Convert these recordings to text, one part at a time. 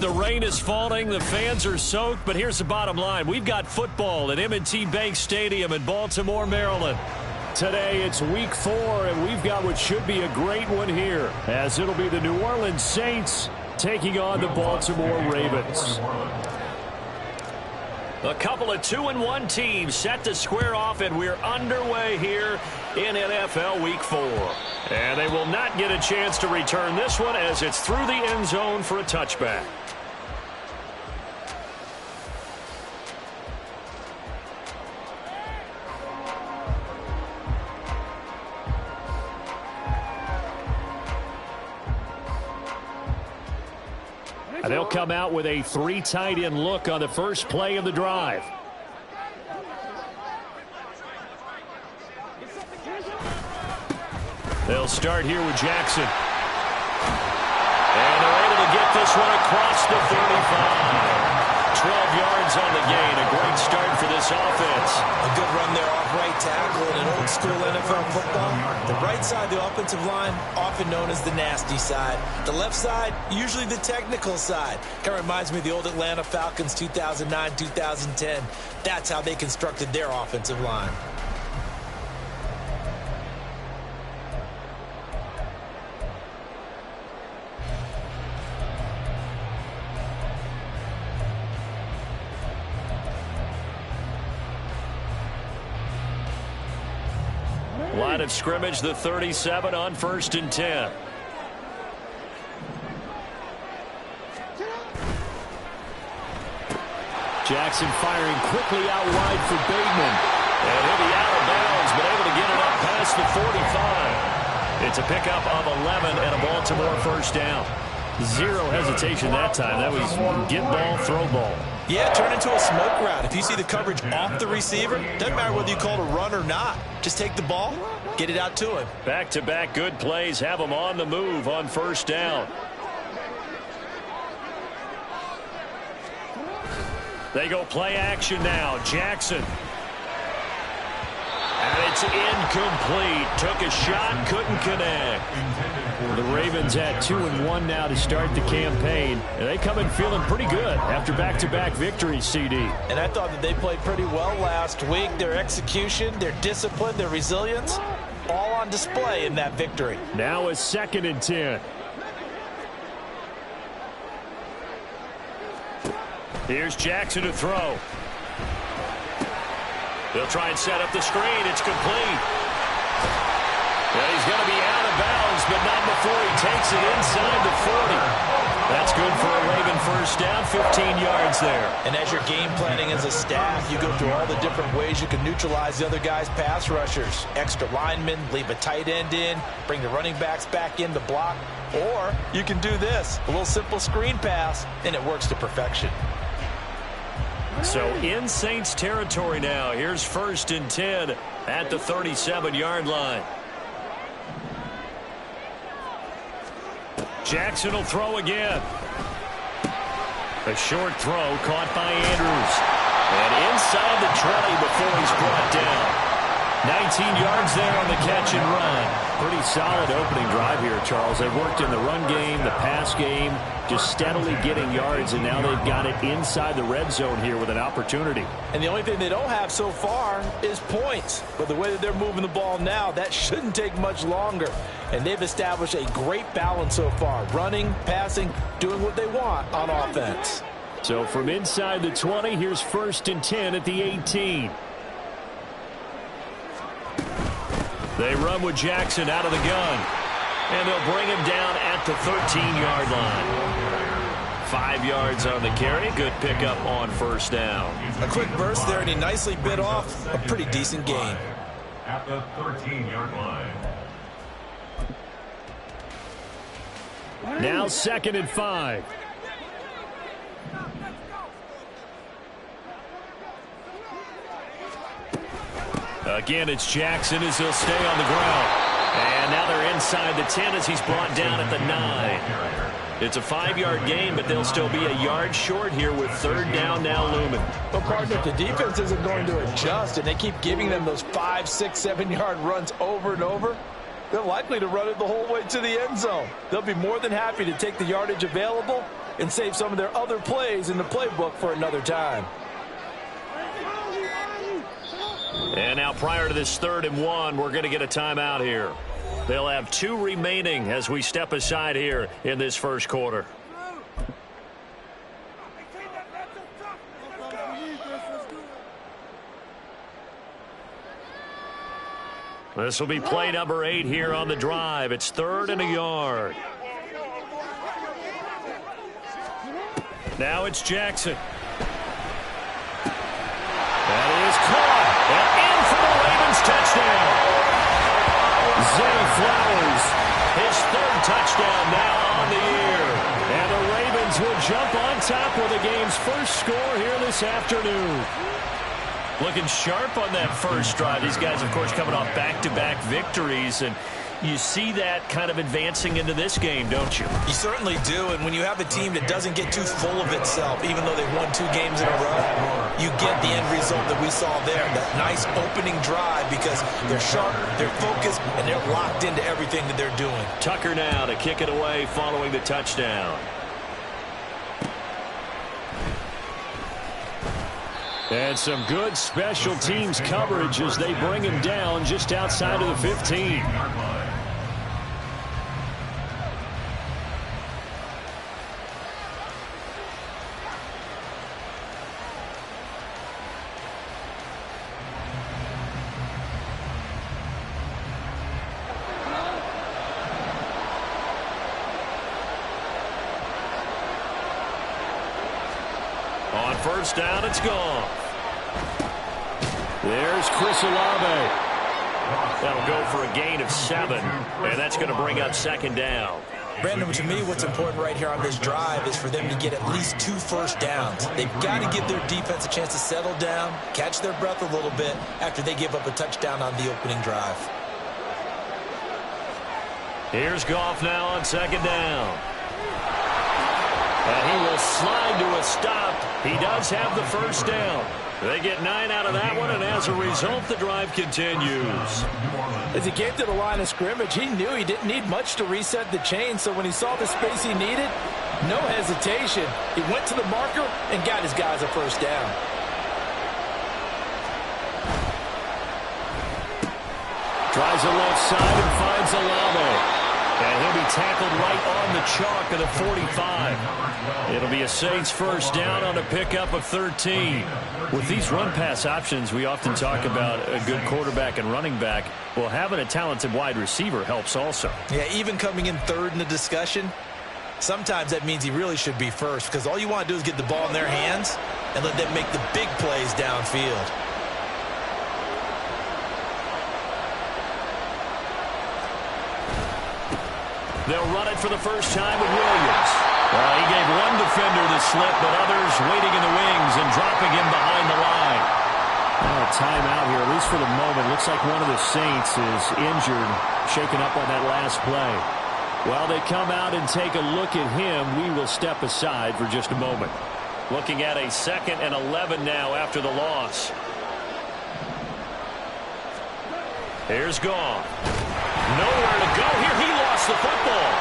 The rain is falling. The fans are soaked. But here's the bottom line. We've got football at M&T Bank Stadium in Baltimore, Maryland. Today it's week 4, and we've got what should be a great one here, as it'll be the New Orleans Saints taking on the Baltimore Ravens. A couple of 2-1 teams set to square off, and we're underway here in NFL Week 4. And they will not get a chance to return this one, as it's through the end zone for a touchback. And they'll come out with a 3 tight end look on the first play of the drive. They'll start here with Jackson. And they're able to get this one across the 35. 12 yards on the gain. A great start for this offense. A good run there off right tackle in an old school NFL football. The right side of the offensive line, often known as the nasty side. The left side, usually the technical side. Kind of reminds me of the old Atlanta Falcons 2009-2010. That's how they constructed their offensive line. Line of scrimmage, the 37 on 1st and 10. Jackson firing quickly out wide for Bateman. And he'll be out of bounds, but able to get it up past the 45. It's a pickup of 11 and a Baltimore first down. Zero hesitation that time. That was get ball, throw ball. Yeah, turn into a smoke route. If you see the coverage off the receiver, doesn't matter whether you call it a run or not. Just take the ball, get it out to him. Back-to-back good plays have him on the move on first down. They go play action now. Jackson. And it's incomplete. Took a shot, couldn't connect. The Ravens at 2-1 now to start the campaign. And they come in feeling pretty good after back-to-back victories, CD. And I thought that they played pretty well last week. Their execution, their discipline, their resilience, all on display in that victory. Now a 2nd and 10. Here's Jackson to throw. They'll try and set up the screen. It's complete. And he's going to be out of bounds, but not before he takes it inside the 40. That's good for a Raven first down, 15 yards there. And as you're game planning as a staff, you go through all the different ways you can neutralize the other guy's pass rushers. Extra linemen, leave a tight end in, bring the running backs back in to block. Or you can do this, a little simple screen pass, and it works to perfection. So in Saints territory now. Here's 1st and 10 at the 37-yard line. Jackson will throw again. A short throw caught by Andrews. And inside the 20 before he's brought down. 19 yards there on the catch and run. Pretty solid opening drive here, Charles. They worked in the run game, the pass game, just steadily getting yards, and now they've got it inside the red zone here with an opportunity. And the only thing they don't have so far is points. But the way that they're moving the ball now, that shouldn't take much longer. And they've established a great balance so far. Running, passing, doing what they want on offense. So from inside the 20, here's 1st and 10 at the 18. They run with Jackson out of the gun. And they'll bring him down at the 13-yard line. 5 yards on the carry. Good pickup on first down. A quick burst there, and he nicely bit off a pretty decent gain. At the 13-yard line. Now 2nd and 5. Again, it's Jackson as he'll stay on the ground. And now they're inside the 10 as he's brought down at the 9. It's a 5-yard gain, but they'll still be a yard short here with 3rd down now looming. Well, partner, if the defense isn't going to adjust and they keep giving them those 5, 6, 7-yard runs over and over, they're likely to run it the whole way to the end zone. They'll be more than happy to take the yardage available and save some of their other plays in the playbook for another time. And now prior to this 3rd and 1, we're going to get a timeout here. They'll have 2 remaining as we step aside here in this first quarter. This will be play number 8 here on the drive. It's 3rd and a yard. Now it's Jackson. That is caught. And in for the Ravens touchdown. Zay Flowers, his 3rd touchdown now on the year. And the Ravens will jump on top with the game's first score here this afternoon. Looking sharp on that first drive. These guys, of course, coming off back-to-back victories, and you see that kind of advancing into this game, don't you? You certainly do, and when you have a team that doesn't get too full of itself, even though they've won 2 games in a row, you get the end result that we saw there, that nice opening drive, because they're sharp, they're focused, and they're locked into everything that they're doing. Tucker now to kick it away following the touchdown. And some good special teams coverage as they bring him down just outside of the 15. On first down, it's gone. There's Chris Olave. That'll go for a gain of 7, and that's going to bring up 2nd down. Brandon, to me, what's important right here on this drive is for them to get at least 2 first downs. They've got to give their defense a chance to settle down, catch their breath a little bit after they give up a touchdown on the opening drive. Here's Goff now on 2nd down. And he will slide to a stop. He does have the first down. They get 9 out of that one, and as a result, the drive continues. As he came to the line of scrimmage, he knew he didn't need much to reset the chain, so when he saw the space he needed, no hesitation. He went to the marker and got his guys a first down. Tries the left side and finds Olave. And he'll be tackled right on the chalk of the 45. It'll be a Saints first down on a pickup of 13. With these run-pass options, we often talk about a good quarterback and running back. Well, having a talented wide receiver helps also. Yeah, even coming in 3rd in the discussion, sometimes that means he really should be first, because all you want to do is get the ball in their hands and let them make the big plays downfield. They'll run it for the first time with Williams. He gave one defender the slip, but others waiting in the wings and dropping him behind the line. Timeout here, at least for the moment. Looks like one of the Saints is injured, shaken up on that last play. While they come out and take a look at him, we will step aside for just a moment. Looking at a 2nd and 11 now after the loss. Here's Goff. Nowhere to go here. He lost the football.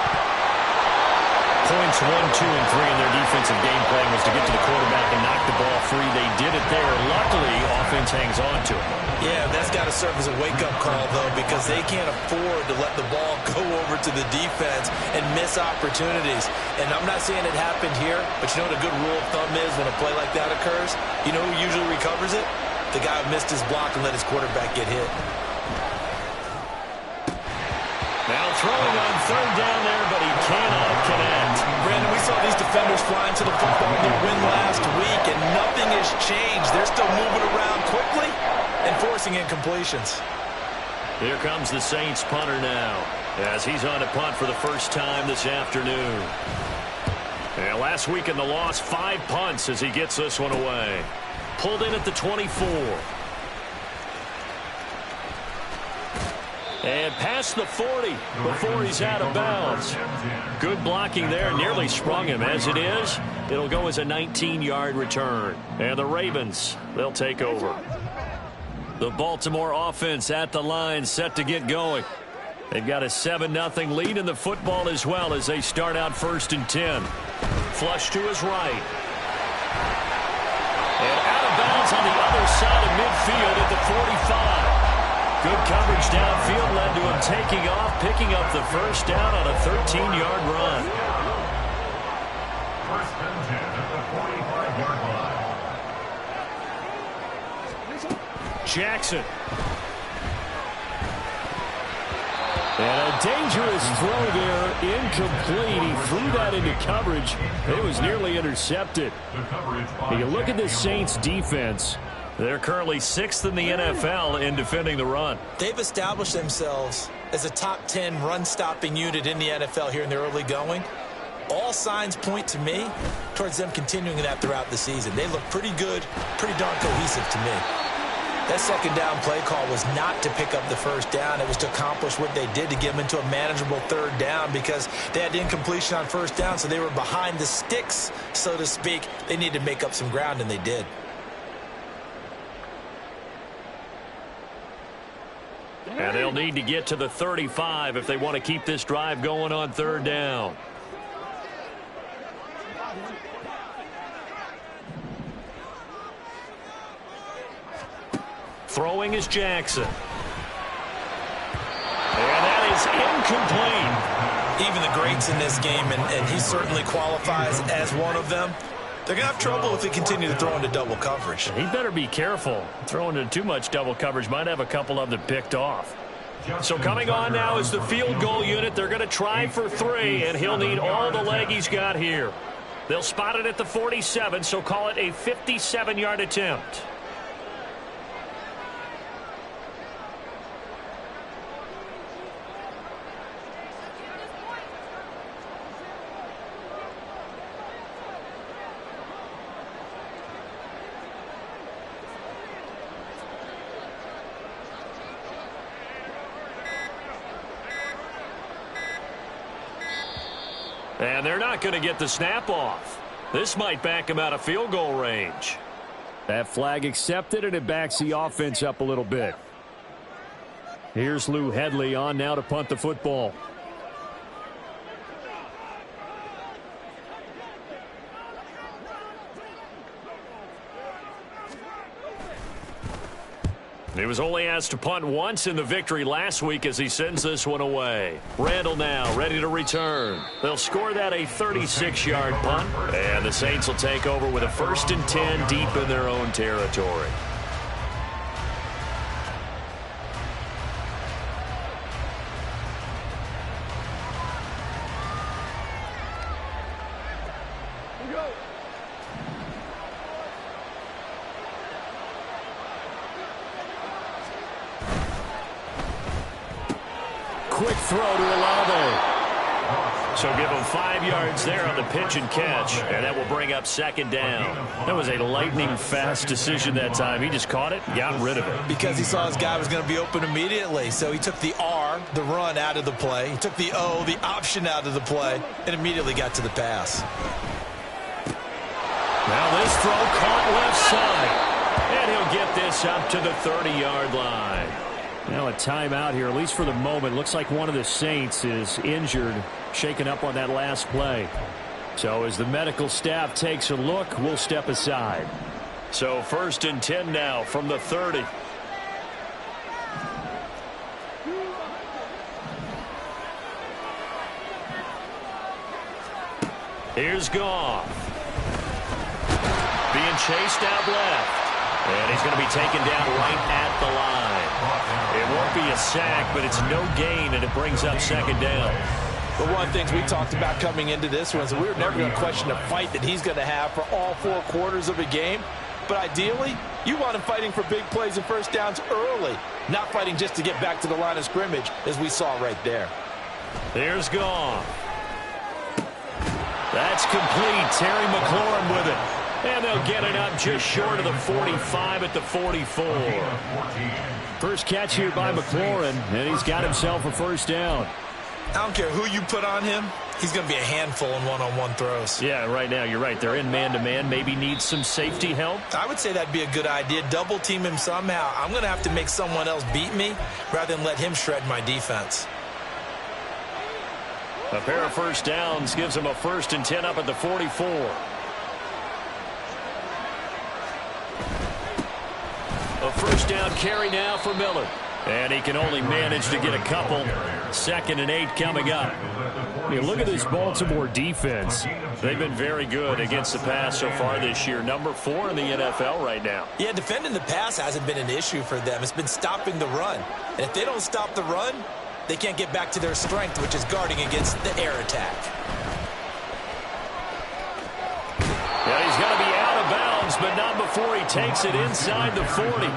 Points 1, 2, and 3 in their defensive game plan was to get to the quarterback and knock the ball free. They did it there. Luckily, offense hangs on to it. Yeah, that's got to serve as a wake-up call, though, because they can't afford to let the ball go over to the defense and miss opportunities. And I'm not saying it happened here, but you know what a good rule of thumb is when a play like that occurs? You know who usually recovers it? The guy who missed his block and let his quarterback get hit. Now throwing on 3rd down there, but he cannot connect. Brandon, we saw these defenders flying to the football in their win last week, and nothing has changed. They're still moving around quickly and forcing incompletions. Here comes the Saints punter now, as he's on a punt for the first time this afternoon. And last week in the loss, 5 punts as he gets this one away. Pulled in at the 24. And past the 40 before he's out of bounds. Good blocking there. Nearly sprung him. As it is, it'll go as a 19-yard return. And the Ravens, they'll take over. The Baltimore offense at the line, set to get going. They've got a 7-0 lead in the football as well as they start out 1st and 10. Flush to his right. And out of bounds on the other side of midfield at the 45. Good coverage downfield led to him taking off, picking up the first down on a 13-yard run. 1st and 10 at the 45-yard line. Jackson. And a dangerous throw there, incomplete. He threw that into coverage. It was nearly intercepted. You look at this Saints defense. They're currently 6th in the NFL in defending the run. They've established themselves as a top 10 run-stopping unit in the NFL here in the early going. All signs point to me towards them continuing that throughout the season. They look pretty good, pretty darn cohesive to me. That 2nd down play call was not to pick up the 1st down. It was to accomplish what they did to get them into a manageable 3rd down because they had incompletion on 1st down, so they were behind the sticks, so to speak. They needed to make up some ground, and they did. And they'll need to get to the 35 if they want to keep this drive going on 3rd down. Throwing is Jackson. And that is incomplete. Even the greats in this game, and he certainly qualifies as one of them, they're going to have trouble if they continue to throw into double coverage. He better be careful. Throwing into too much double coverage might have a couple of them picked off. So coming on now is the field goal unit. They're going to try for 3, and he'll need all the leg he's got here. They'll spot it at the 47, so call it a 57-yard attempt. And they're not going to get the snap off. This might back him out of field goal range. That flag accepted, and it backs the offense up a little bit. Here's Lou Headley on now to punt the football. He was only asked to punt once in the victory last week as he sends this one away. Randall now ready to return. They'll score that a 36-yard punt, and the Saints will take over with a 1st and 10 deep in their own territory. Quick throw to Olave. So give him 5 yards there on the pitch and catch, and that will bring up 2nd down. That was a lightning-fast decision that time. He just caught it and got rid of it. Because he saw his guy was going to be open immediately, so he took the R, the run, out of the play. He took the O, the option, out of the play, and immediately got to the pass. Now this throw caught left side, and he'll get this up to the 30-yard line. Now a timeout here, at least for the moment. Looks like one of the Saints is injured, shaken up on that last play. So as the medical staff takes a look, we'll step aside. So 1st and 10 now from the 30. Here's Goff. Being chased out left. And he's going to be taken down right at the line. It won't be a sack, but it's no gain, and it brings up 2nd down. But one of the things we talked about coming into this was that we were never going to question the fight that he's going to have for all 4 quarters of a game. But ideally, you want him fighting for big plays and 1st downs early, not fighting just to get back to the line of scrimmage, as we saw right there. There's Goff. That's complete. Terry McLaurin with it. And they'll get it up just short of the 45 at the 44. First catch here by McLaurin, and he's got himself a 1st down. I don't care who you put on him. He's going to be a handful in one-on-one throws. Yeah, right now, you're right. They're in man-to-man. Maybe needs some safety help. I would say that'd be a good idea. Double team him somehow. I'm going to have to make someone else beat me rather than let him shred my defense. A pair of first downs gives him a 1st and 10 up at the 44. A first down carry now for Miller. And he can only manage to get a couple. 2nd and 8 coming up. Look at this Baltimore defense. They've been very good against the pass so far this year. Number 4 in the NFL right now. Yeah, defending the pass hasn't been an issue for them. It's been stopping the run. And if they don't stop the run, they can't get back to their strength, which is guarding against the air attack. Yeah, he's going to be out of bounds, but not before he takes it inside the 40.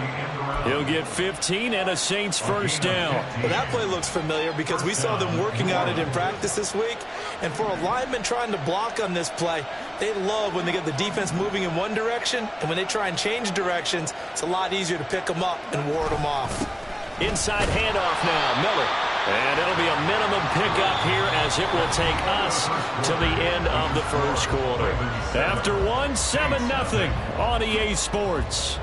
He'll get 15 and a Saints first down. Well, that play looks familiar because we saw them working on it in practice this week. And for a lineman trying to block on this play, they love when they get the defense moving in one direction. And when they try and change directions, it's a lot easier to pick them up and ward them off. Inside handoff now, Miller. And it'll be a minimum pickup here as it will take us to the end of the first quarter. After one, 7-0 on EA Sports.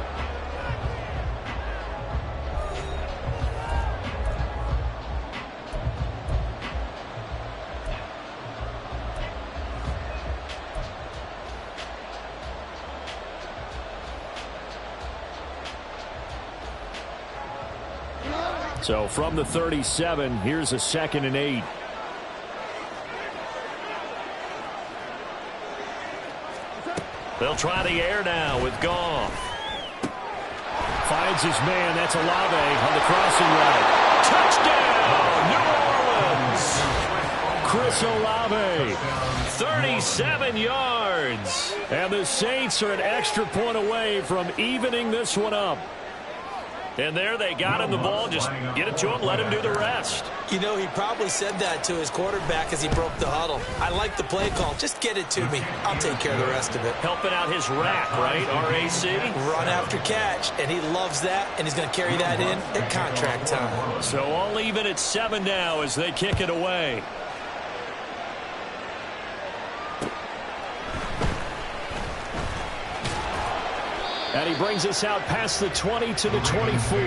So from the 37, here's a 2nd and 8. They'll try the air now with Goff. Finds his man. That's Olave on the crossing route. Touchdown, New Orleans! Chris Olave, 37 yards. And the Saints are an extra point away from evening this one up. And there they got him the ball. Just get it to him, let him do the rest. You know, he probably said that to his quarterback as he broke the huddle. I like the play call. Just get it to me. I'll take care of the rest of it. Helping out his rack, right? RAC? Run after catch, and he loves that, and he's going to carry that in at contract time. So all even at 7 now as they kick it away. And he brings us out past the 20 to the 24. First and 10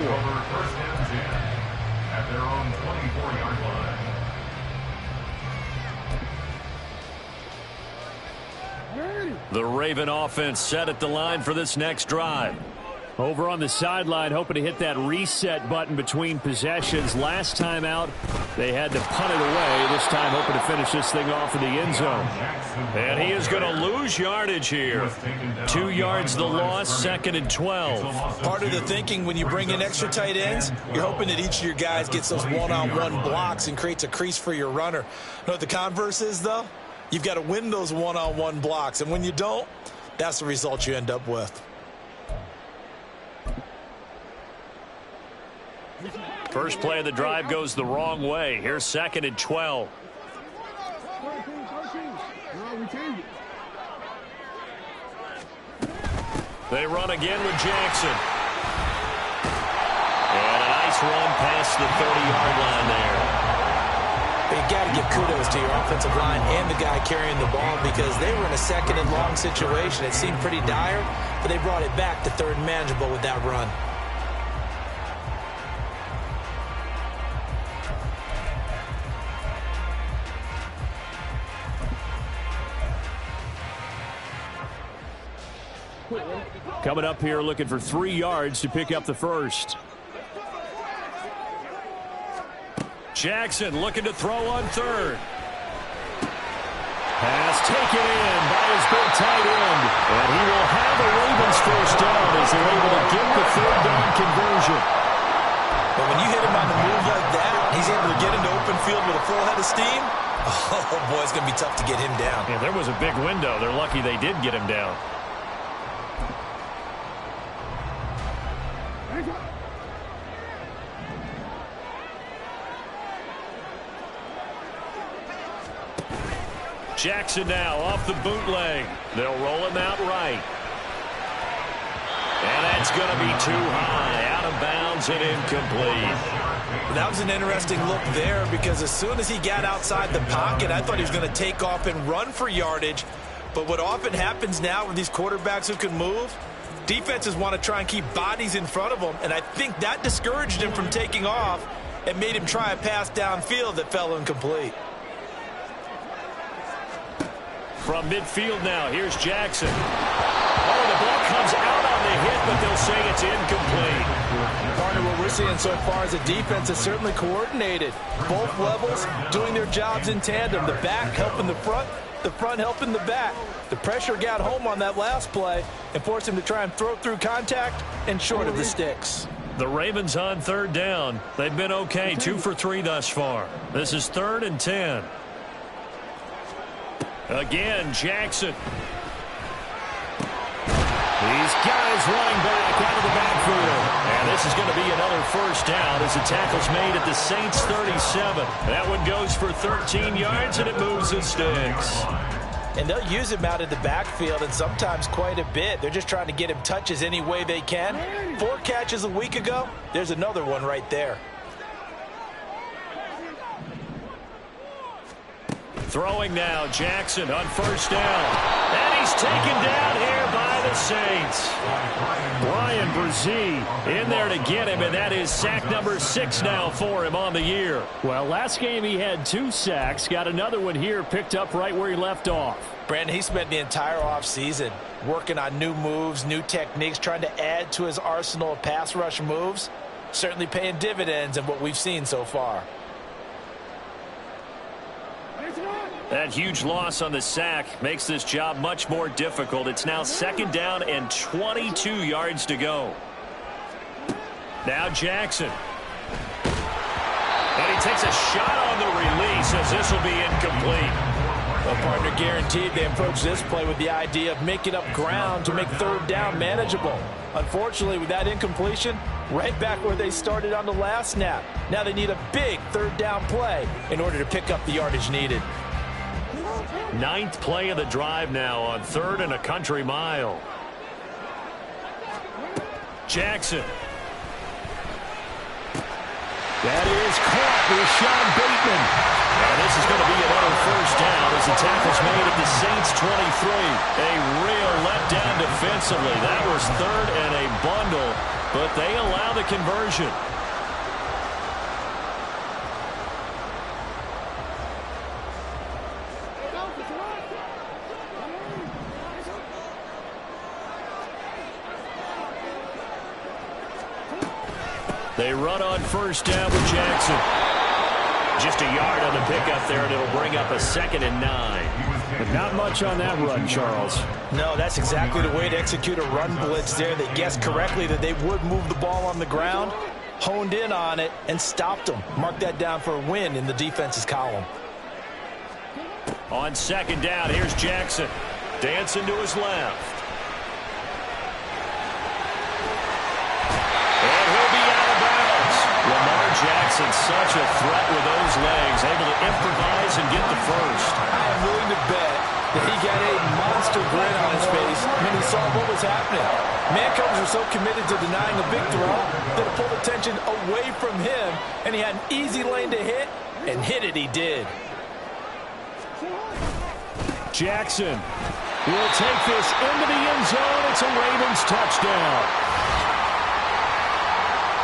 at their own 24-yard line. The Raven offense set at the line for this next drive. Over on the sideline, hoping to hit that reset button between possessions. Last time out, they had to punt it away. This time, hoping to finish this thing off in the end zone. And he is going to lose yardage here. 2 yards the loss, 2nd and 12. Part of the thinking when you bring in extra tight ends, you're hoping that each of your guys gets those one-on-one blocks and creates a crease for your runner. You know what the converse is, though? You've got to win those one-on-one blocks. And when you don't, that's the result you end up with. First play of the drive goes the wrong way. Here's 2nd and 12. They run again with Jackson. And a nice run past the 30-yard line there. But you got to give kudos to your offensive line and the guy carrying the ball because they were in a 2nd and long situation. It seemed pretty dire, but they brought it back to 3rd and manageable with that run. Coming up here looking for 3 yards to pick up the first. Jackson looking to throw on 3rd. Pass taken in by his big tight end. And he will have the Ravens first down as they're able to get the 3rd down conversion. But when you hit him on the move like that, he's able to get into open field with a full head of steam. Oh, boy, it's going to be tough to get him down. Yeah, there was a big window. They're lucky they did get him down. Jackson now off the bootleg. They'll roll him out right. And that's going to be too high. Out of bounds and incomplete. That was an interesting look there because as soon as he got outside the pocket, I thought he was going to take off and run for yardage. But what often happens now with these quarterbacks who can move, defenses want to try and keep bodies in front of them. And I think that discouraged him from taking off and made him try a pass downfield that fell incomplete. From midfield now, here's Jackson. Oh, the ball comes out on the hit, but they'll say it's incomplete. Partner, what we're seeing so far is a defense is certainly coordinated. Both levels doing their jobs in tandem. The back helping the front helping the back. The pressure got home on that last play and forced him to try and throw through contact and short of the sticks. The Ravens on third down. They've been okay, 2 for 3 thus far. This is 3rd and 10. Again, Jackson. These guys running back out of the backfield. And this is going to be another first down as the tackle's made at the Saints 37. That one goes for 13 yards, and it moves the sticks. And they'll use him out of the backfield, and sometimes quite a bit. They're just trying to get him touches any way they can. 4 catches a week ago. There's another one right there. Throwing now, Jackson on first down. And he's taken down here by the Saints. Brian Brzee in there to get him, and that is sack number 6 now for him on the year. Well, last game he had 2 sacks. Got another one here picked up right where he left off. Brandon, he spent the entire offseason working on new moves, new techniques, trying to add to his arsenal of pass rush moves. Certainly paying dividends in what we've seen so far. That huge loss on the sack makes this job much more difficult. It's now 2nd down and 22 yards to go. Now Jackson. And he takes a shot on the release as this will be incomplete. Well, partner, guaranteed they approach this play with the idea of making up ground to make 3rd down manageable. Unfortunately, with that incompletion, right back where they started on the last snap. Now they need a big 3rd down play in order to pick up the yardage needed. 9th play of the drive now on 3rd and a country mile. Jackson. That is caught with Sean Bateman. And this is going to be another first down as the tackle's made at the Saints 23. A real letdown defensively. That was 3rd and a bundle, but they allow the conversion. They run on first down with Jackson. Just a yard on the pickup there, and it'll bring up a 2nd and 9. But not much on that run, Charles. No, that's exactly the way to execute a run blitz there. They guessed correctly that they would move the ball on the ground, honed in on it, and stopped them. Mark that down for a win in the defense's column. On 2nd down, here's Jackson. Dancing to his left. Jackson, such a threat with those legs, able to improvise and get the first. I'm willing to bet that he got a monster grin on his face when he saw what was happening. Man-covers are so committed to denying a big throw that it pulled attention away from him, and he had an easy lane to hit, and hit it he did. Jackson will take this into the end zone. It's a Ravens touchdown.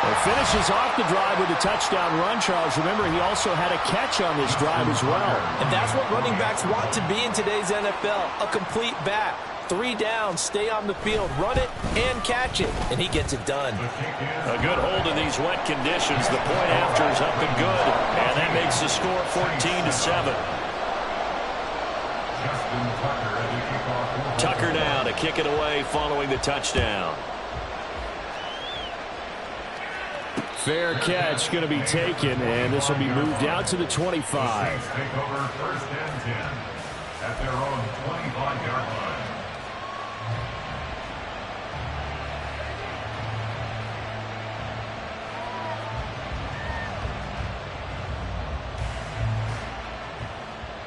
Well, finishes off the drive with a touchdown run, Charles. Remember, he also had a catch on this drive as well. And that's what running backs want to be in today's NFL, a complete back. 3 downs, stay on the field, run it, and catch it. And he gets it done. A good hold in these wet conditions. The point after is up and good. And that makes the score 14-7. Tucker now to kick it away following the touchdown. Fair catch going to be taken, and this will be moved out to the 25. Take over 1st and 10 at their own 25-yard line.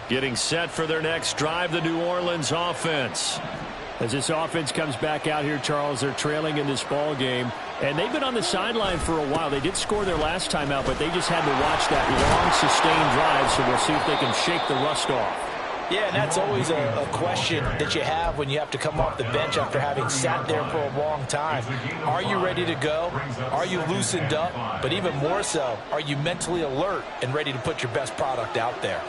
Getting set for their next drive, the New Orleans offense. As this offense comes back out here, Charles, they're trailing in this ball game. And they've been on the sideline for a while. They did score their last time out, but they just had to watch that long, sustained drive, so we'll see if they can shake the rust off. Yeah, and that's always a question that you have when you have to come off the bench after having sat there for a long time. Are you ready to go? Are you loosened up? But even more so, are you mentally alert and ready to put your best product out there?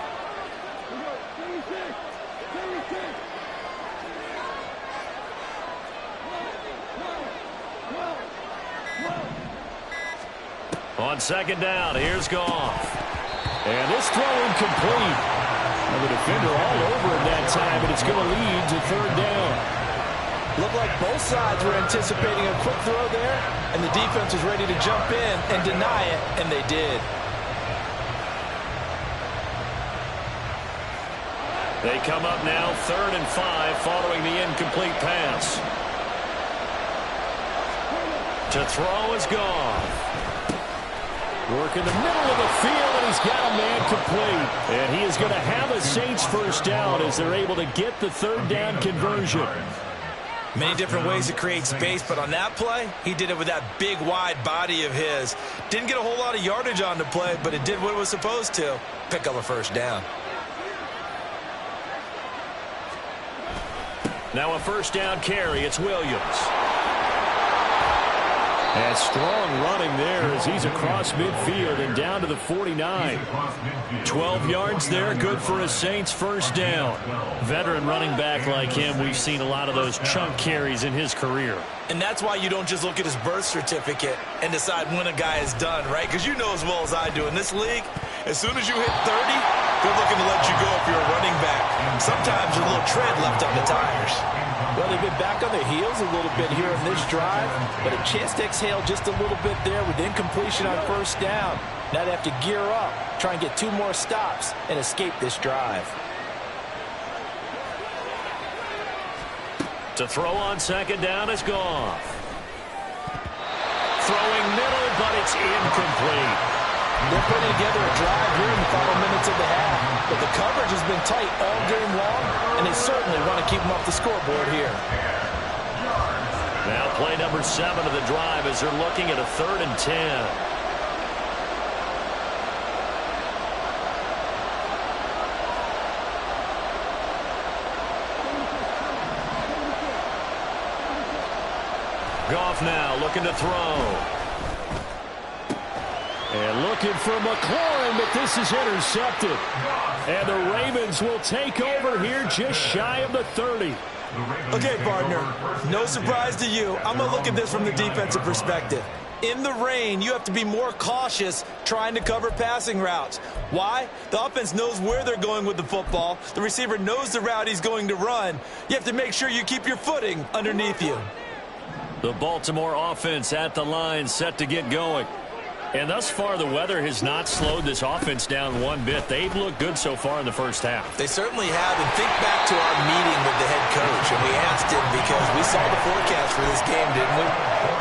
On second down, here's Goff. And this throw incomplete. And the defender all over him that time, and it's going to lead to third down. Looked like both sides were anticipating a quick throw there, and the defense was ready to jump in and deny it, and they did. They come up now 3rd and 5 following the incomplete pass. To throw is Goff. Work in the middle of the field, and he's got a man complete. And he is going to have a Saints first down as they're able to get the third down conversion. Many different ways to create space, but on that play, he did it with that big, wide body of his. Didn't get a whole lot of yardage on the play, but it did what it was supposed to. Pick up a first down. Now a first down carry. It's Williams. And strong running there as he's across midfield and down to the 49. 12 yards there, good for a Saints first down. Veteran running back like him, we've seen a lot of those chunk carries in his career. And that's why you don't just look at his birth certificate and decide when a guy is done, right? Because you know as well as I do, in this league, as soon as you hit 30, they're looking to let you go if you're a running back. Sometimes there's a little tread left on the tires. Well, they've been back on their heels a little bit here in this drive, but a chance to exhale just a little bit there with incompletion on first down. Now they have to gear up, try and get 2 more stops, and escape this drive. To throw on second down is Goff. Throwing middle, but it's incomplete. They're putting together a drive here in the final minutes of the half, but the coverage has been tight all game long, and they certainly want to keep them off the scoreboard here. Now play number 7 of the drive as they're looking at a 3rd and 10. Goff now looking to throw. And looking for McLaurin, but this is intercepted. And the Ravens will take over here just shy of the 30. Okay, partner, no surprise to you. I'm going to look at this from the defensive perspective. In the rain, you have to be more cautious trying to cover passing routes. Why? The offense knows where they're going with the football. The receiver knows the route he's going to run. You have to make sure you keep your footing underneath you. The Baltimore offense at the line, set to get going. And thus far, the weather has not slowed this offense down one bit. They've looked good so far in the first half. They certainly have. And think back to our meeting with the head coach. And we asked him because we saw the forecast for this game, didn't we?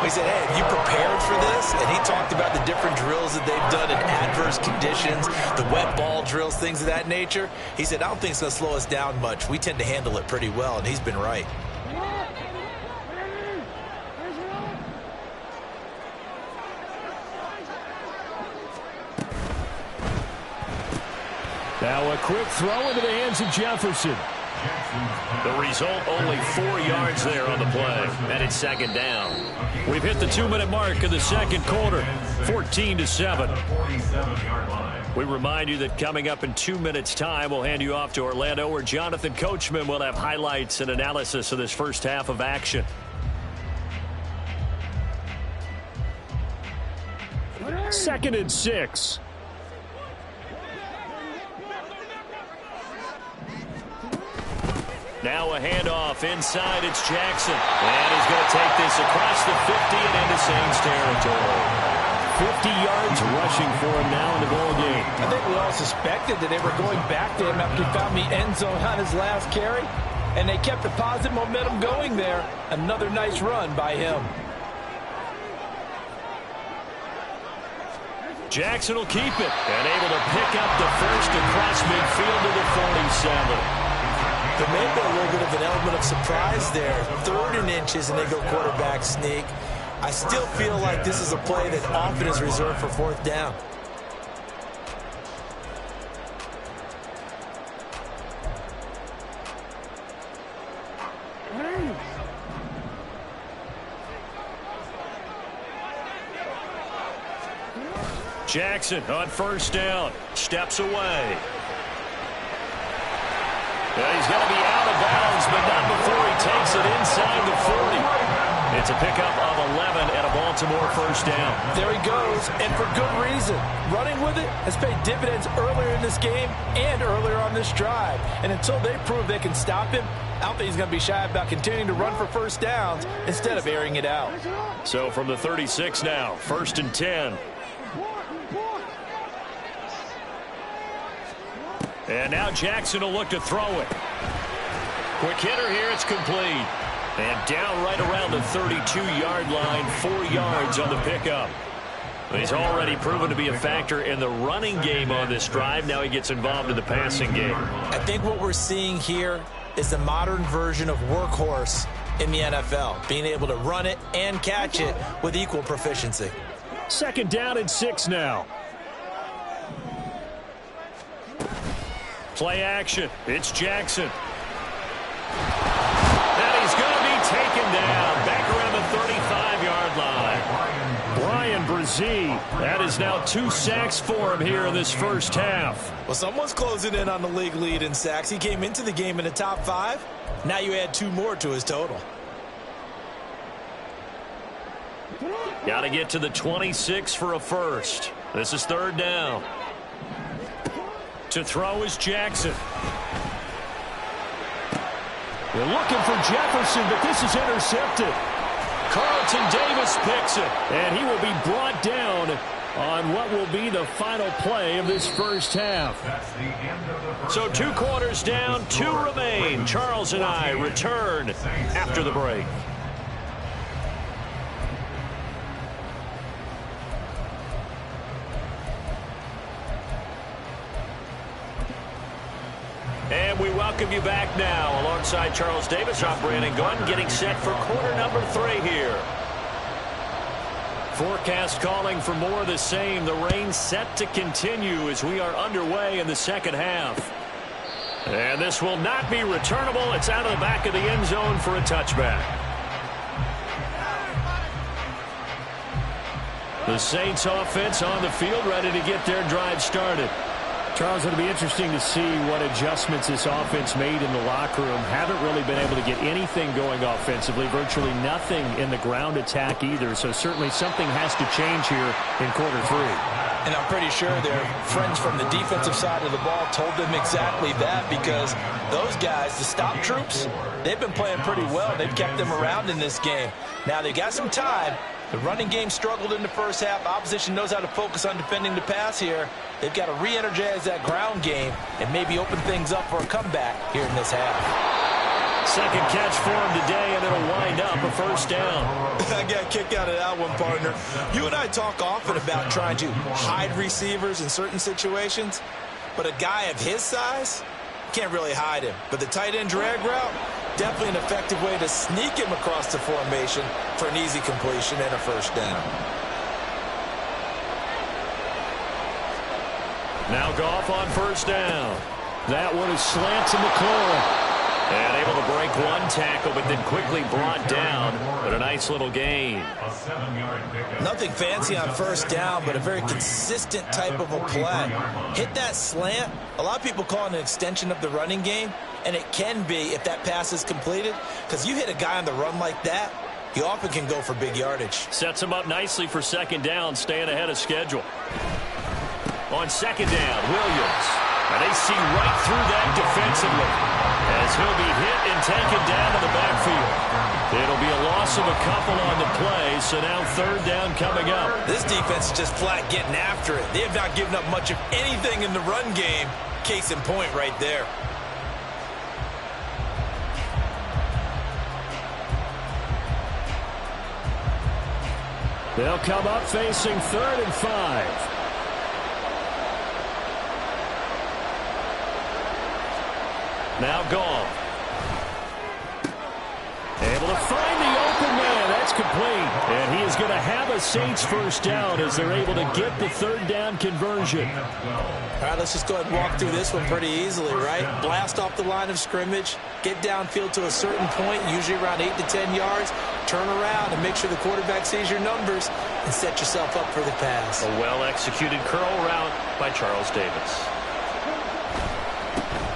We said, hey, have you prepared for this? And he talked about the different drills that they've done in adverse conditions, the wet ball drills, things of that nature. He said, I don't think it's going to slow us down much. We tend to handle it pretty well, and he's been right. Now a quick throw into the hands of Jefferson. The result, only 4 yards there on the play. And it's second down. We've hit the 2-minute mark of the second quarter. 14-7. We remind you that coming up in 2 minutes' time, we'll hand you off to Orlando, where Jonathan Coachman will have highlights and analysis of this first half of action. Second and 6. Now a handoff inside. It's Jackson. And he's going to take this across the 50 and into Saints territory. 50 yards rushing for him now in the ball game. I think we all suspected that they were going back to him after he found the end zone on his last carry. And they kept the positive momentum going there. Another nice run by him. Jackson will keep it. And able to pick up the first across midfield to the 47. There may have been a little bit of an element of surprise there. 3rd and inches, and they go quarterback sneak. I still feel like this is a play that often is reserved for 4th down. Jackson on first down. Steps away. He's going to be out of bounds, but not before he takes it inside the 40. It's a pickup of 11 and a Baltimore first down. There he goes, and for good reason. Running with it has paid dividends earlier in this game and earlier on this drive. And until they prove they can stop him, I don't think he's going to be shy about continuing to run for first downs instead of airing it out. So from the 36 now, 1st and 10. And now Jackson will look to throw it. Quick hitter here, it's complete. And down right around the 32-yard line, 4 yards on the pickup. He's already proven to be a factor in the running game on this drive. Now he gets involved in the passing game. I think what we're seeing here is the modern version of workhorse in the NFL, being able to run it and catch it with equal proficiency. 2nd down and 6 now. Play action. It's Jackson. And he's going to be taken down back around the 35-yard line. Brian Brzee, that is now 2 sacks for him here in this first half. Well, someone's closing in on the league lead in sacks. He came into the game in the top 5. Now you add 2 more to his total. Got to get to the 26 for a first. This is 3rd down. To throw is Jackson. They're looking for Jefferson, but this is intercepted. Carlton Davis picks it. And he will be brought down on what will be the final play of this first half. So 2 quarters down, 2 remain. Charles and I return after the break. And we welcome you back now alongside Charles Davis. I'm Brandon Gunn, getting set for quarter number 3 here. Forecast calling for more of the same. The rain set to continue as we are underway in the second half. And this will not be returnable. It's out of the back of the end zone for a touchback. The Saints offense on the field, ready to get their drive started. Charles, it'll be interesting to see what adjustments this offense made in the locker room. Haven't really been able to get anything going offensively, virtually nothing in the ground attack either. So certainly something has to change here in quarter 3. And I'm pretty sure their friends from the defensive side of the ball told them exactly that, because those guys, the stop troops, they've been playing pretty well. They've kept them around in this game. Now they got some time. The running game struggled in the first half. Opposition knows how to focus on defending the pass here. They've got to re-energize that ground game and maybe open things up for a comeback here in this half. Second catch for him today, and it'll wind up a first down. I got a kick out of that one, partner. You and I talk often about trying to hide receivers in certain situations, but a guy of his size can't really hide him. But the tight end drag route, definitely an effective way to sneak him across the formation for an easy completion and a first down. Now Goff on first down. That one is slant to McLaurin. And able to break one tackle, but then quickly brought down. But a nice little gain. Nothing fancy on first down, but a very consistent type of a play. Hit that slant. A lot of people call it an extension of the running game, and it can be if that pass is completed, because you hit a guy on the run like that, you often can go for big yardage. Sets him up nicely for second down, staying ahead of schedule. On second down, Williams. And they see right through that defensively as he'll be hit and taken down to the backfield. It'll be a loss of a couple on the play, so now third down coming up. This defense is just flat getting after it. They have not given up much of anything in the run game. Case in point right there. They'll come up facing 3rd and 5. Now gone. Able to find the open man. That's complete. And he is going to have a Saints first down as they're able to get the third down conversion. All right, let's just go ahead and walk through this one pretty easily, right? Blast off the line of scrimmage, get downfield to a certain point, usually around 8 to 10 yards, turn around and make sure the quarterback sees your numbers and set yourself up for the pass. A well-executed curl route by Charles Davis.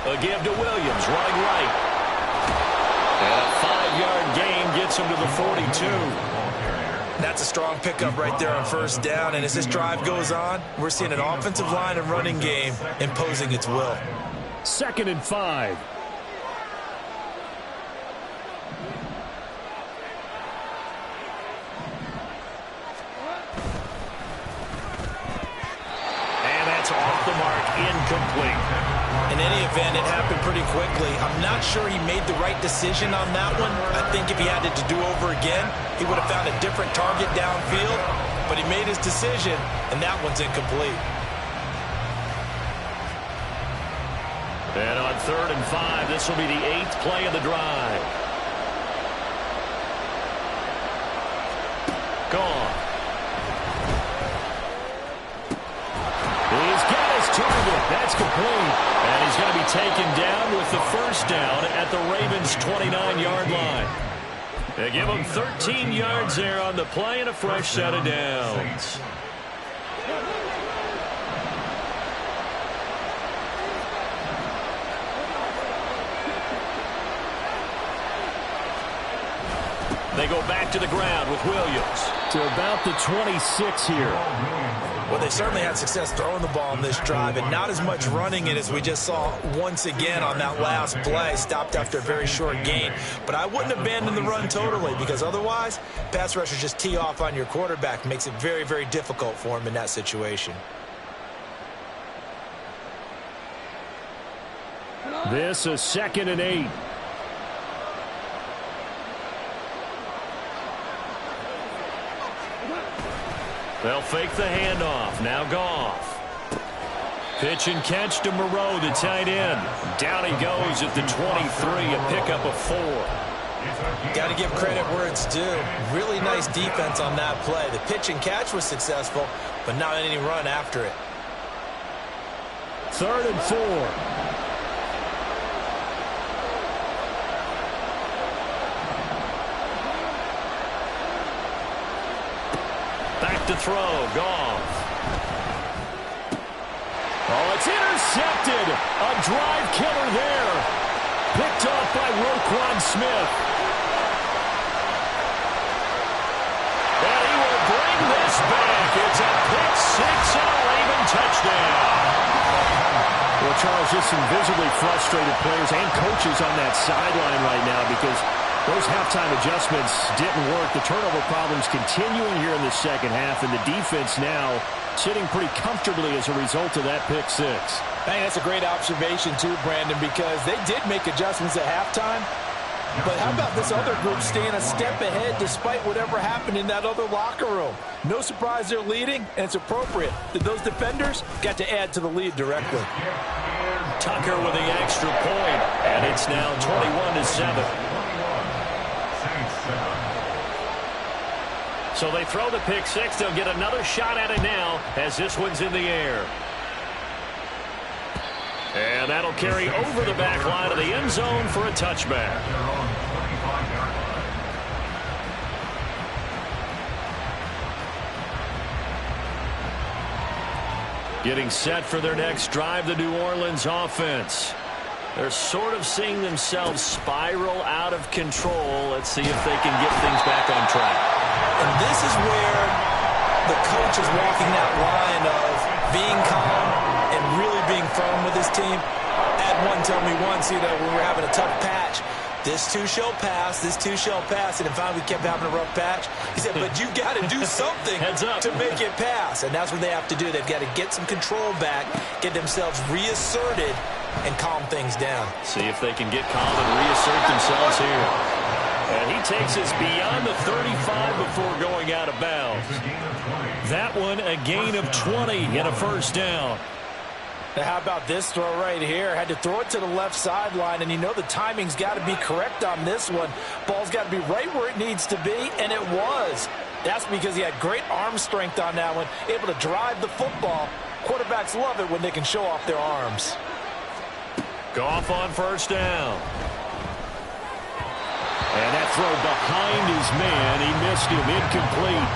A give to Williams, running right. And a 5-yard gain gets takes him to the 42. That's a strong pickup right there on first down. And as this drive goes on, we're seeing an offensive line and running game imposing its will. 2nd and 5. Off the mark, incomplete. In any event, it happened pretty quickly. I'm not sure he made the right decision on that one. I think if he had it to do over again, he would have found a different target downfield. But he made his decision, and that one's incomplete. And on 3rd and 5, this will be the 8th play of the drive. Gone. He's got his target. That's complete. And he's going to be taken down with the first down at the Ravens' 29-yard line. They give him 13 yards there on the play and a fresh set of downs. They go back to the ground with Williams. To about the 26 here. Well, they certainly had success throwing the ball on this drive, and not as much running it as we just saw once again on that last play. Stopped after a very short gain. But I wouldn't abandon the run totally, because otherwise, pass rushers just tee off on your quarterback. Makes it very, very difficult for him in that situation. This is 2nd and 8. They'll fake the handoff. Now Goff. Pitch and catch to Moreau, the tight end. Down he goes at the 23, a pickup of 4. Got to give credit where it's due. Really nice defense on that play. The pitch and catch was successful, but not any run after it. 3rd and 4. To throw, Goff. Oh, it's intercepted. A drive killer there. Picked off by Roquan Smith. And he will bring this back. It's a pick six and a Raven touchdown. Well, Charles, just some visibly frustrated players and coaches on that sideline right now because those halftime adjustments didn't work. The turnover problems continuing here in the second half, and the defense now sitting pretty comfortably as a result of that pick six. Hey, that's a great observation too, Brandon, because they did make adjustments at halftime. But how about this other group staying a step ahead despite whatever happened in that other locker room? No surprise they're leading, and it's appropriate that those defenders got to add to the lead directly. Tucker with the extra point, and it's now 21-7. So they throw the pick six. They'll get another shot at it now as this one's in the air. And that'll carry over the back line of the end zone for a touchback. Getting set for their next drive, the New Orleans offense. They're sort of seeing themselves spiral out of control. Let's see if they can get things back on track. And this is where the coach is walking that line of being calm and really being firm with his team. I had one tell me once, when we were having a tough patch, this too shall pass, this too shall pass. And finally we kept having a rough patch. He said, but you got to do something to make it pass. And that's what they have to do. They've got to get some control back, get themselves reasserted, and calm things down. See if they can get calm and reassert themselves here. And he takes us beyond the 35 before going out of bounds. That one, a gain of 20 and a first down. Now how about this throw right here? Had to throw it to the left sideline, and the timing's got to be correct on this one. Ball's got to be right where it needs to be, and it was. That's because he had great arm strength on that one, able to drive the football. Quarterbacks love it when they can show off their arms. Goff on first down. And that throw behind his man, he missed him, incomplete.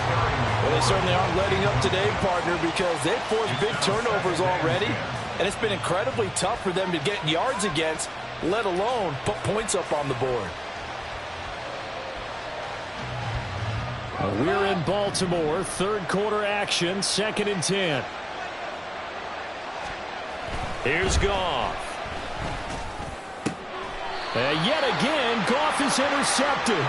Well, they certainly aren't letting up today, partner, because they've forced big turnovers already, and it's been incredibly tough for them to get yards against, let alone put points up on the board. We're in Baltimore, third quarter action, 2nd and 10. Here's Goff. And yet again, Goff is intercepted.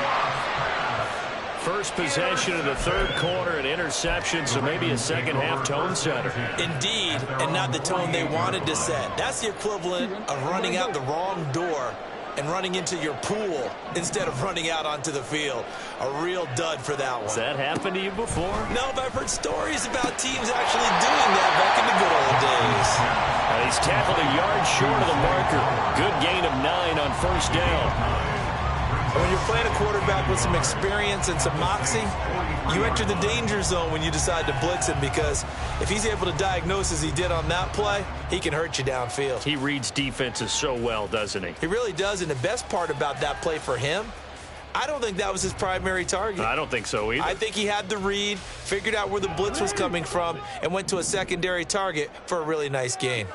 First possession of the third quarter, an interception, so maybe a second-half tone setter. Indeed, and not the tone they wanted to set. That's the equivalent of running out the wrong door and running into your pool instead of running out onto the field. A real dud for that one. Has that happened to you before? No, but I've heard stories about teams actually doing that back in the good old days. He's tackled a yard short of the marker. Good gain of 9 on first down. When you're playing a quarterback with some experience and some moxie, you enter the danger zone when you decide to blitz him, because if he's able to diagnose as he did on that play, he can hurt you downfield. He reads defenses so well, doesn't he? He really does, and the best part about that play for him, I don't think that was his primary target. I don't think so either. I think he had the read, figured out where the blitz was coming from, and went to a secondary target for a really nice gain.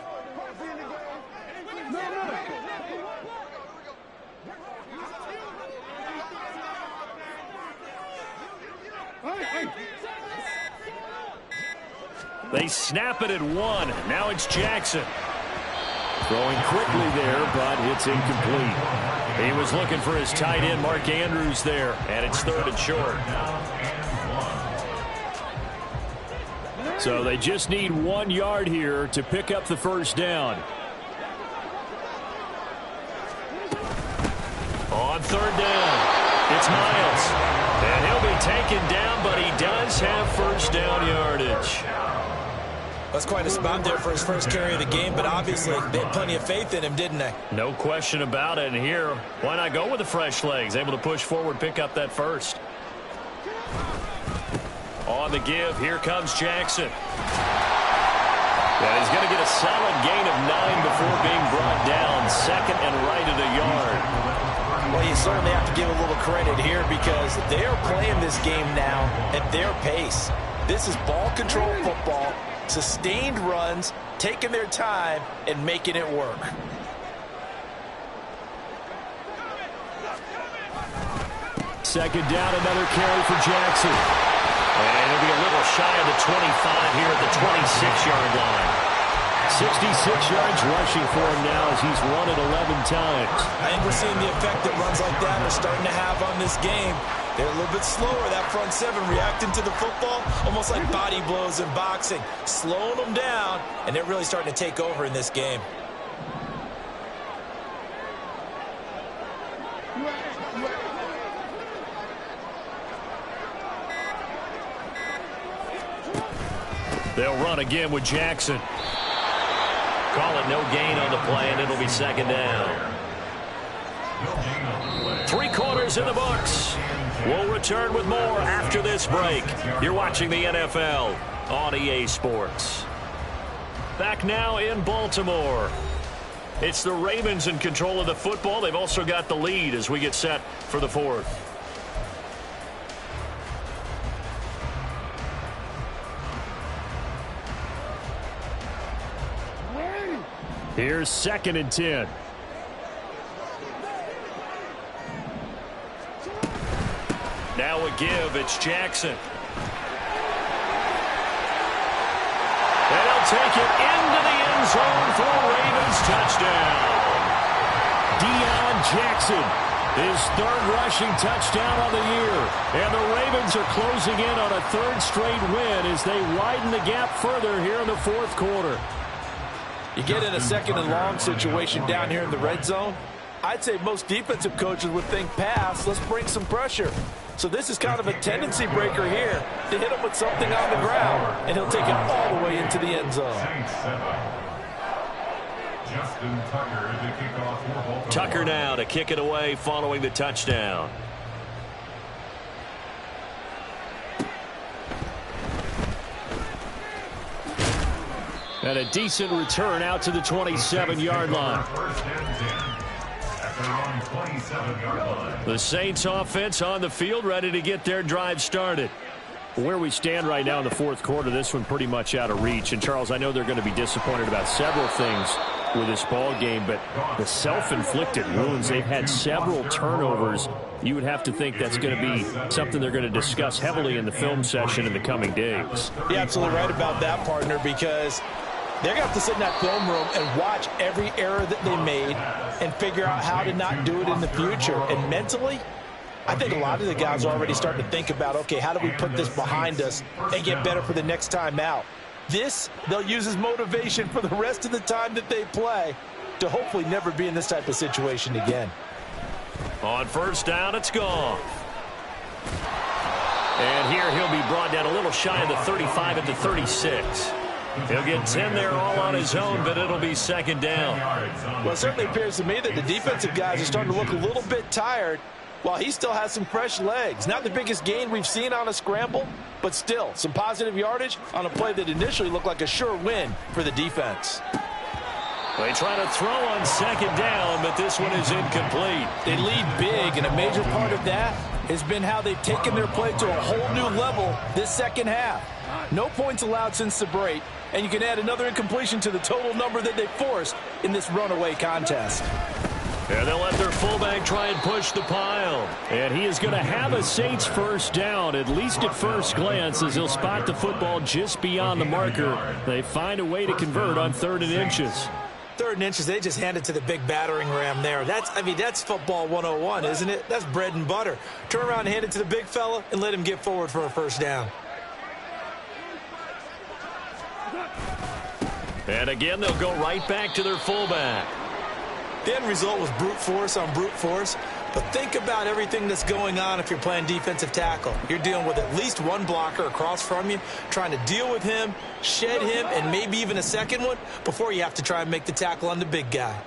They snap it at 1. Now it's Jackson. Throwing quickly there, but it's incomplete. He was looking for his tight end, Mark Andrews, there, and it's 3rd and short. So they just need 1 yard here to pick up the first down. On 3rd down, it's Miles. And he'll be taken down, but he does have first down yardage. That's quite a spot there for his first carry of the game, but obviously they had plenty of faith in him, didn't they? No question about it. And here, why not go with the fresh legs? Able to push forward, pick up that first. On the give, here comes Jackson. Yeah, he's going to get a solid gain of 9 before being brought down. 2nd and right at a yard. Well, you certainly have to give a little credit here, because they're playing this game now at their pace. This is ball control football, sustained runs, taking their time, and making it work. Second down, another carry for Jackson. And it'll be a little shy of the 25 here at the 26-yard line. 66 yards rushing for him now as he's run it 11 times. I think we're seeing the effect that runs like that are starting to have on this game. They're a little bit slower, that front 7, reacting to the football, almost like body blows in boxing, slowing them down, and they're really starting to take over in this game. They'll run again with Jackson. Call it no gain on the play, and it'll be 2nd down. 3 quarters in the books. We'll return with more after this break. You're watching the NFL on EA Sports. Back now in Baltimore. It's the Ravens in control of the football. They've also got the lead as we get set for the 4th. Here's 2nd and 10. Now a give, it's Jackson. And he'll take it into the end zone for a Ravens touchdown. Deion Jackson, his 3rd rushing touchdown on the year. And the Ravens are closing in on a 3rd straight win as they widen the gap further here in the 4th quarter. You get in a 2nd and long situation down here in the red zone, I'd say most defensive coaches would think pass, let's bring some pressure. So this is kind of a tendency breaker here to hit him with something on the ground, and he'll take it all the way into the end zone. Tucker now to kick it away following the touchdown. And a decent return out to the 27-yard line. The Saints offense on the field, ready to get their drive started. Where we stand right now in the 4th quarter, this one pretty much out of reach. And, Charles, I know they're going to be disappointed about several things with this ball game, but the self-inflicted wounds, they've had several turnovers. You would have to think that's going to be something they're going to discuss heavily in the film session in the coming days. You're absolutely right about that, partner, because they're going to have to sit in that film room and watch every error that they made and figure out how to not do it in the future. And mentally, I think a lot of the guys are already starting to think about, okay, how do we put this behind us and get better for the next time out? This, they'll use as motivation for the rest of the time that they play to hopefully never be in this type of situation again. On first down, it's gone. And here he'll be brought down a little shy of the 35 at the 36. He'll get 10 there all on his own, but it'll be second down. Well, it certainly appears to me that the defensive guys are starting to look a little bit tired while he still has some fresh legs. Not the biggest gain we've seen on a scramble, but still some positive yardage on a play that initially looked like a sure win for the defense. They try to throw on second down, but this one is incomplete. They lead big, and a major part of that has been how they've taken their play to a whole new level this second half. No points allowed since the break, and you can add another incompletion to the total number that they forced in this runaway contest. And they'll let their fullback try and push the pile. And he is going to have a Saints first down, at least at first glance, as he'll spot the football just beyond the marker. They find a way to convert on 3rd and inches. 3rd and inches, they just hand it to the big battering ram there. That's football 101, isn't it? That's bread and butter. Turn around and hand it to the big fella and let him get forward for a first down. And again, they'll go right back to their fullback. The end result was brute force on brute force, but think about everything that's going on if you're playing defensive tackle. You're dealing with at least one blocker across from you, trying to deal with him, shed him, and maybe even a second one before you have to try and make the tackle on the big guy.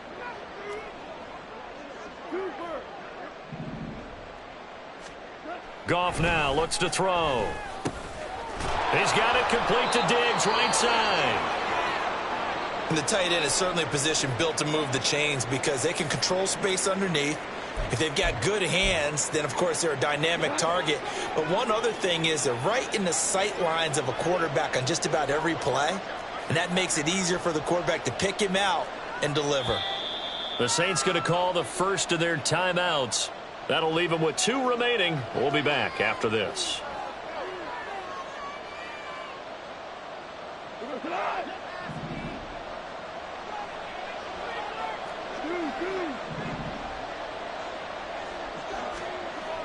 Goff now looks to throw. He's got it complete to Diggs, right side. And the tight end is certainly a position built to move the chains because they can control space underneath. If they've got good hands, then, of course, they're a dynamic target. But one other thing is they're right in the sight lines of a quarterback on just about every play, and that makes it easier for the quarterback to pick him out and deliver. The Saints going to call the first of their timeouts. That'll leave them with 2 remaining. We'll be back after this.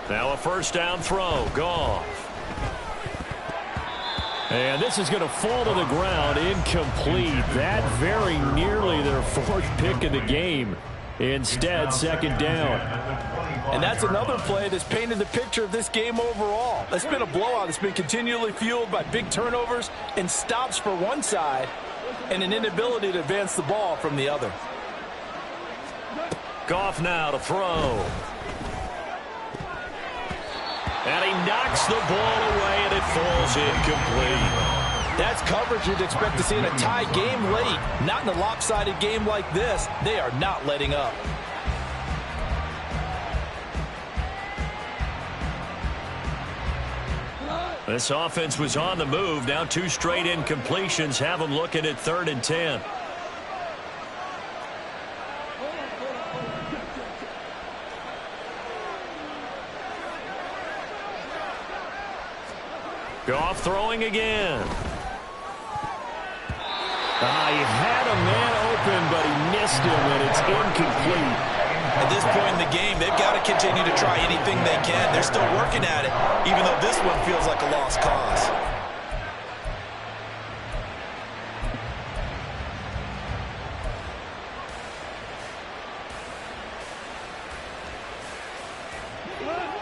Now a first down throw. Goff. And this is going to fall to the ground. Incomplete. That very nearly their 4th pick of the game. Instead, second down. And that's another play that's painted the picture of this game overall. It's been a blowout. It's been continually fueled by big turnovers and stops for one side and an inability to advance the ball from the other. Goff now to throw. And he knocks the ball away, and it falls incomplete. That's coverage you'd expect to see in a tie game late. Not in a lopsided game like this. They are not letting up. This offense was on the move. Now 2 straight incompletions have them looking at 3rd and 10. Goff throwing again. He had a man open, but he missed him, and it's incomplete. At this point in the game, they've got to continue to try anything they can. They're still working at it, even though this one feels like a lost cause.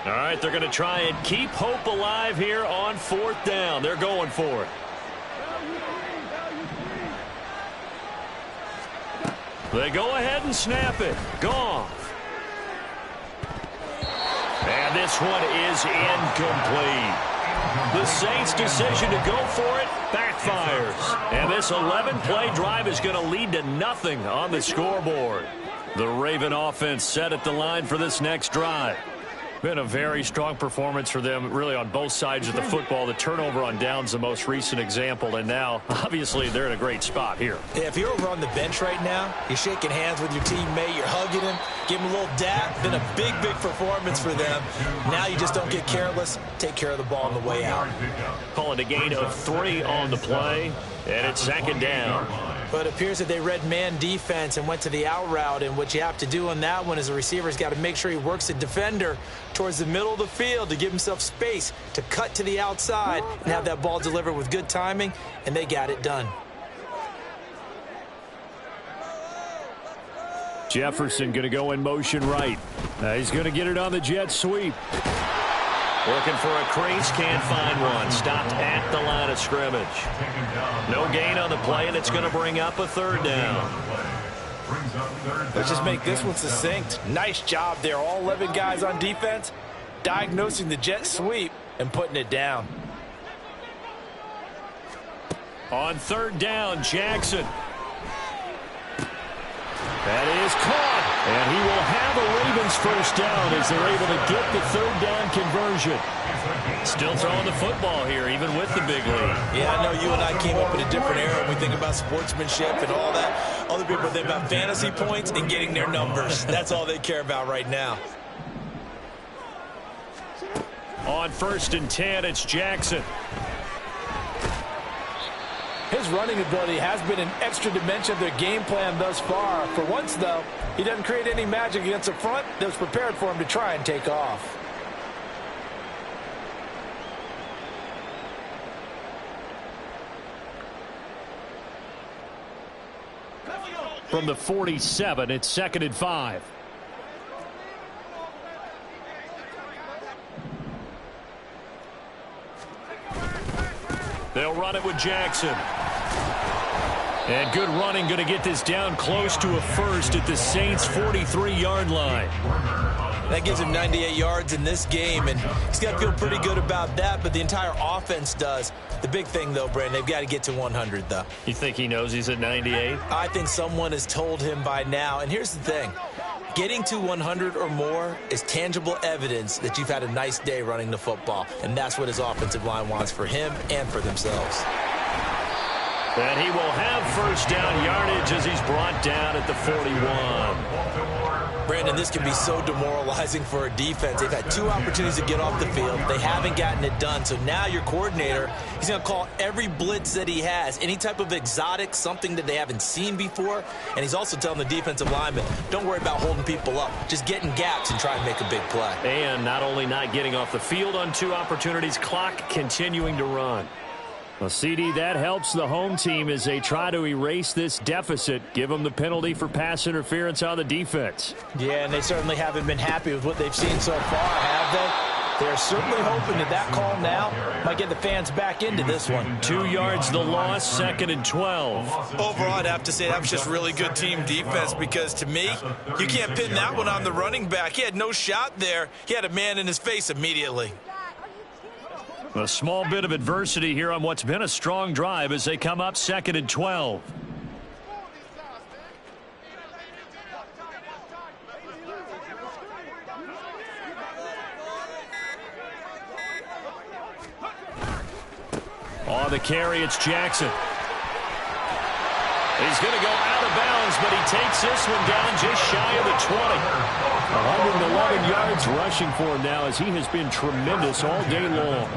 All right, they're going to try and keep hope alive here on 4th down. They're going for it. They go ahead and snap it. Goff. And this one is incomplete. The Saints' decision to go for it backfires. And this 11-play drive is going to lead to nothing on the scoreboard. The Raven offense set at the line for this next drive. Been a very strong performance for them, really, on both sides of the football. The turnover on downs, the most recent example, and now, obviously, they're in a great spot here. Yeah, if you're over on the bench right now, you're shaking hands with your teammate, you're hugging him, give him a little dap. Been a big, big performance for them. Now you just don't get careless. Take care of the ball on the way out. Calling a gain of 3 on the play, and it's 2nd down. But it appears that they read man defense and went to the out route, and what you have to do on that one is the receiver's got to make sure he works the defender towards the middle of the field to give himself space to cut to the outside and have that ball delivered with good timing, and they got it done. Jefferson going to go in motion right. He's going to get it on the jet sweep. Looking for a crease, can't find one. Stopped at the line of scrimmage. No gain on the play, and it's going to bring up a 3rd down. Let's just make this one succinct. Nice job there. All 11 guys on defense diagnosing the jet sweep and putting it down. On 3rd down, Jackson. That is caught, and he will have a Ravens 1st down as they're able to get the 3rd down conversion. Still throwing the football here, even with the big lead. Yeah, I know you and I came up in a different era when we think about sportsmanship and all that. Other people think about fantasy points and getting their numbers. That's all they care about right now. On 1st and 10, it's Jackson. His running ability has been an extra dimension of their game plan thus far. For once, though, he doesn't create any magic against the front that was prepared for him to try and take off. From the 47, it's 2nd and 5. They'll run it with Jackson. And good running, going to get this down close to a 1st at the Saints' 43-yard line. That gives him 98 yards in this game, and he's got to feel pretty good about that, but the entire offense does. The big thing, though, Brandon, they've got to get to 100, though. You think he knows he's at 98? I think someone has told him by now, and here's the thing. Getting to 100 or more is tangible evidence that you've had a nice day running the football, and that's what his offensive line wants for him and for themselves. And he will have 1st down yardage as he's brought down at the 41. Brandon, this can be so demoralizing for a defense. They've had 2 opportunities to get off the field. They haven't gotten it done. So now your coordinator, he's going to call every blitz that he has, any type of exotic, something that they haven't seen before. And he's also telling the defensive lineman, don't worry about holding people up. Just get in gaps and try and make a big play. And not only not getting off the field on 2 opportunities, clock continuing to run. Well, CD, that helps the home team as they try to erase this deficit, give them the penalty for pass interference on the defense. Yeah, and they certainly haven't been happy with what they've seen so far, have they? They're certainly hoping that that call now might get the fans back into this one. 2 yards the loss, 2nd and 12. Overall, I'd have to say that was just really good team defense because, to me, you can't pin that one on the running back. He had no shot there. He had a man in his face immediately. A small bit of adversity here on what's been a strong drive as they come up 2nd and 12. On the carry, it's Jackson. He's going to go out of bounds, but he takes this one down just shy of the 20. 111 yards rushing for him now as he has been tremendous all day long.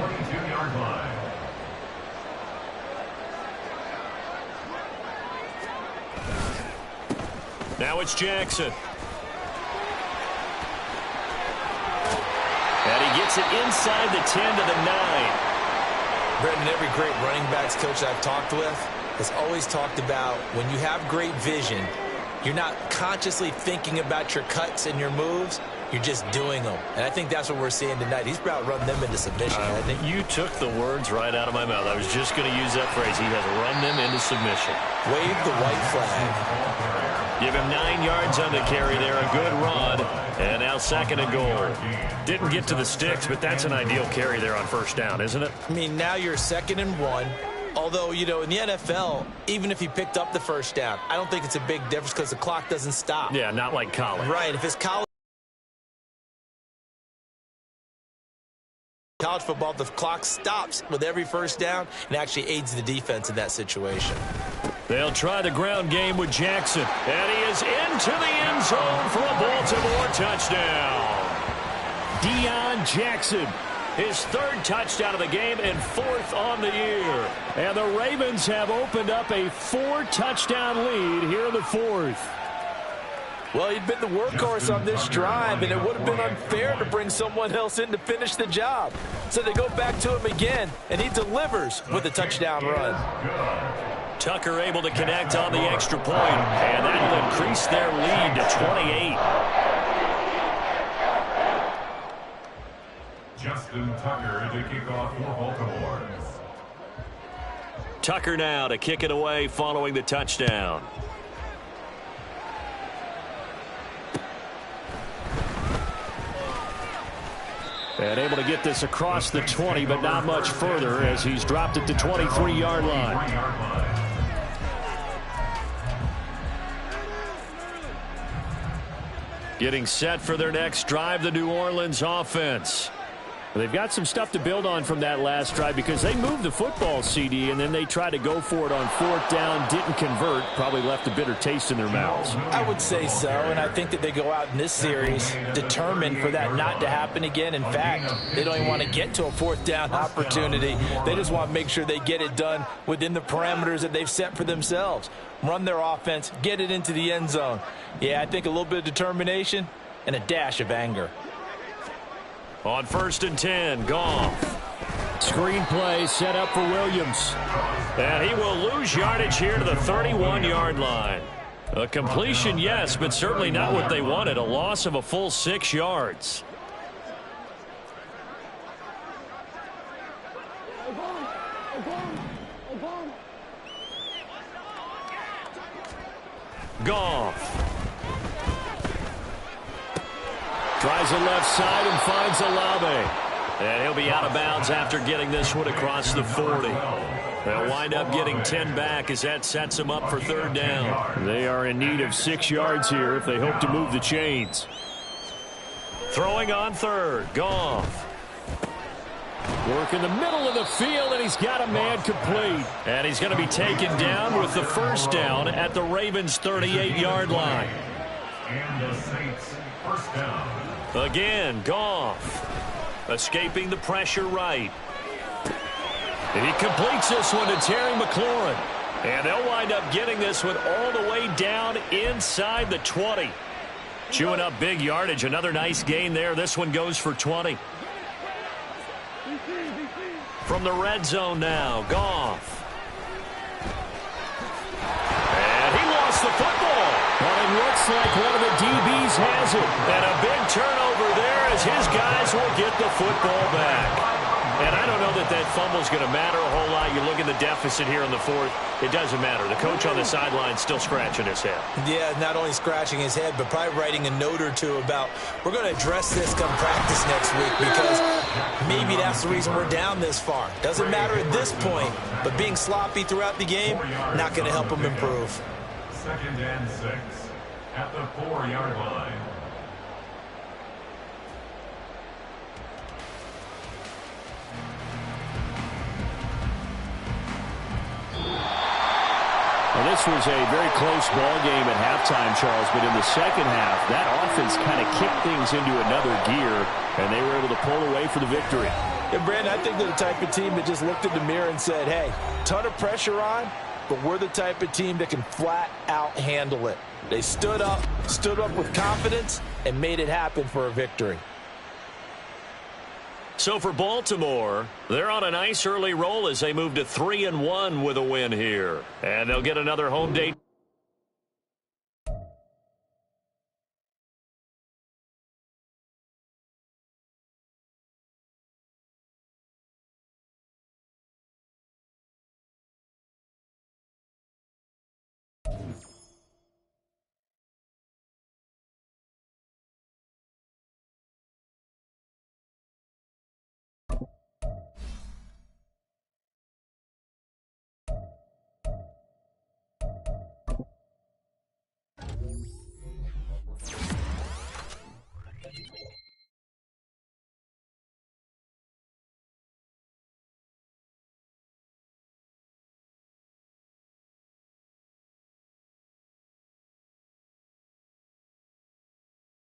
Now it's Jackson. And he gets it inside the 10 to the 9. Brendan, every great running backs coach I've talked with has always talked about when you have great vision, you're not consciously thinking about your cuts and your moves. You're just doing them. And I think that's what we're seeing tonight. He's about run them into submission, hasn't he? You took the words right out of my mouth. I was just going to use that phrase. He has run them into submission. Wave the white flag. Give him 9 yards on the carry there. A good run. And now 2nd and goal. Didn't get to the sticks, but that's an ideal carry there on 1st down, isn't it? I mean, now you're 2nd and 1. Although, you know, in the NFL, even if he picked up the 1st down, I don't think it's a big difference because the clock doesn't stop. Yeah, not like college. Right. If it's college. college football, the clock stops with every first down and actually aids the defense in that situation. They'll try the ground game with Jackson. And he is into the end zone for a Baltimore touchdown. Deion Jackson, his third touchdown of the game and fourth on the year. And the Ravens have opened up a 4-touchdown lead here in the fourth. Well, he'd been the workhorse on this drive, and it would have been unfair to bring someone else in to finish the job. So they go back to him again, and he delivers with a touchdown run. Tucker able to connect on the extra point, and that'll increase their lead to 28. Justin Tucker to kick off for Baltimore. Tucker now to kick it away following the touchdown. And able to get this across the 20, but not much further as he's dropped it to 23-yard line. Getting set for their next drive, the New Orleans offense. They've got some stuff to build on from that last drive because they moved the football, CD, and then they tried to go for it on fourth down, didn't convert, probably left a bitter taste in their mouths. I would say so, and I think that they go out in this series determined for that not to happen again. In fact, they don't even want to get to a fourth down opportunity. They just want to make sure they get it done within the parameters that they've set for themselves. Run their offense, get it into the end zone. Yeah, I think a little bit of determination and a dash of anger. On 1st and 10, Goff. Screen play set up for Williams. And he will lose yardage here to the 31-yard line. A completion, yes, but certainly not what they wanted. A loss of a full 6 yards. Goff. Tries the left side and finds Olave. And he'll be out of bounds after getting this one across the 40. They'll wind up getting 10 back as that sets them up for third down. They are in need of 6 yards here if they hope to move the chains. Throwing on third, Goff. Work in the middle of the field, and he's got a man complete. And he's going to be taken down with the first down at the Ravens' 38-yard line. And the Saints, first down. Again, Goff. Escaping the pressure right. And he completes this one to Terry McLaurin. And they'll wind up getting this one all the way down inside the 20. Chewing up big yardage. Another nice gain there. This one goes for 20. From the red zone now, Goff. And he lost the football. Well, it looks like one of the DBs has it. And a big turnover there as his guys will get the football back. And I don't know that that fumble is going to matter a whole lot. You look at the deficit here in the fourth. It doesn't matter. The coach on the sideline still scratching his head. Yeah, not only scratching his head, but probably writing a note or two about, we're going to address this come practice next week because maybe that's the reason we're down this far. Doesn't matter at this point, but being sloppy throughout the game, not going to help him improve. 2nd and 6 at the 4-yard line. Well, this was a very close ball game at halftime, Charles, but in the second half, that offense kind of kicked things into another gear, and they were able to pull away for the victory. And Brandon, I think they're the type of team that just looked in the mirror and said, hey, ton of pressure on, but we're the type of team that can flat out handle it. They stood up with confidence, and made it happen for a victory. So for Baltimore, they're on a nice early roll as they move to 3-1 with a win here. And they'll get another home date